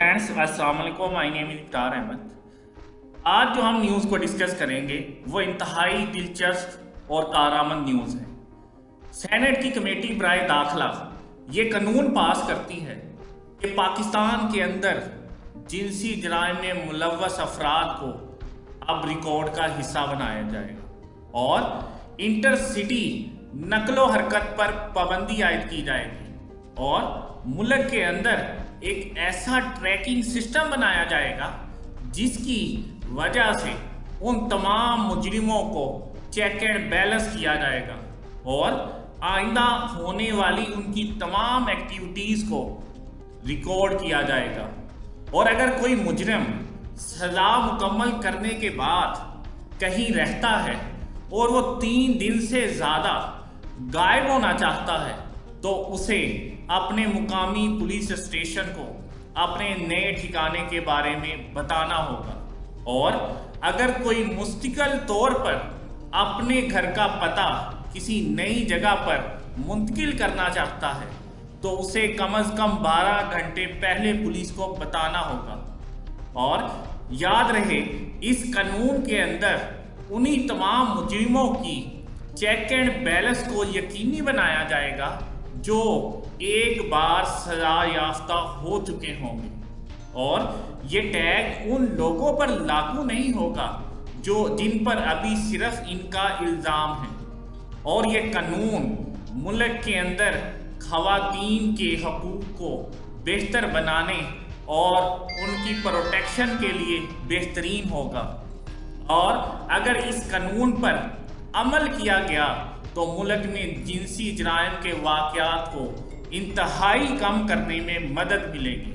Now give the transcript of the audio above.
Friends अस्सलाम वालेकुम, my name is इफ्तार अहमद। आज जो हम न्यूज़ को डिस्कस करेंगे वो इंतहाई दिलचस्प और कारआमद न्यूज़ है। सेनेट की कमेटी बराए दाखिला ये कानून पास करती है कि पाकिस्तान के अंदर जिनसी जराइम में मुलव्वस अफराद को अब रिकॉर्ड का हिस्सा बनाया जाएगा और इंटर सिटी नकलो हरकत पर पाबंदी आयद की जाएगी और मुल्क के अंदर एक ऐसा ट्रैकिंग सिस्टम बनाया जाएगा जिसकी वजह से उन तमाम मुजरिमों को चेक एंड बैलेंस किया जाएगा और आइंदा होने वाली उनकी तमाम एक्टिविटीज़ को रिकॉर्ड किया जाएगा। और अगर कोई मुजरिम सज़ा मुकम्मल करने के बाद कहीं रहता है और वो 3 दिन से ज़्यादा गायब होना चाहता है तो उसे अपने मुकामी पुलिस स्टेशन को अपने नए ठिकाने के बारे में बताना होगा। और अगर कोई मुस्तकिल तौर पर अपने घर का पता किसी नई जगह पर मुंतकिल करना चाहता है तो उसे कम से कम 12 घंटे पहले पुलिस को बताना होगा। और याद रहे, इस कानून के अंदर उन्हीं तमाम मुजरिमों की चेक एंड बैलेंस को यकीनी बनाया जाएगा जो एक बार सजा याफ्ता हो चुके होंगे। और ये टैग उन लोगों पर लागू नहीं होगा जिन पर अभी सिर्फ इनका इल्ज़ाम है। और ये कानून मुल्क के अंदर ख़वातीन के हकूक़ को बेहतर बनाने और उनकी प्रोटेक्शन के लिए बेहतरीन होगा। और अगर इस कानून पर अमल किया गया तो मुल्क में जिनसी जराइम के वाक़यात को इंतहाई कम करने में मदद मिलेगी।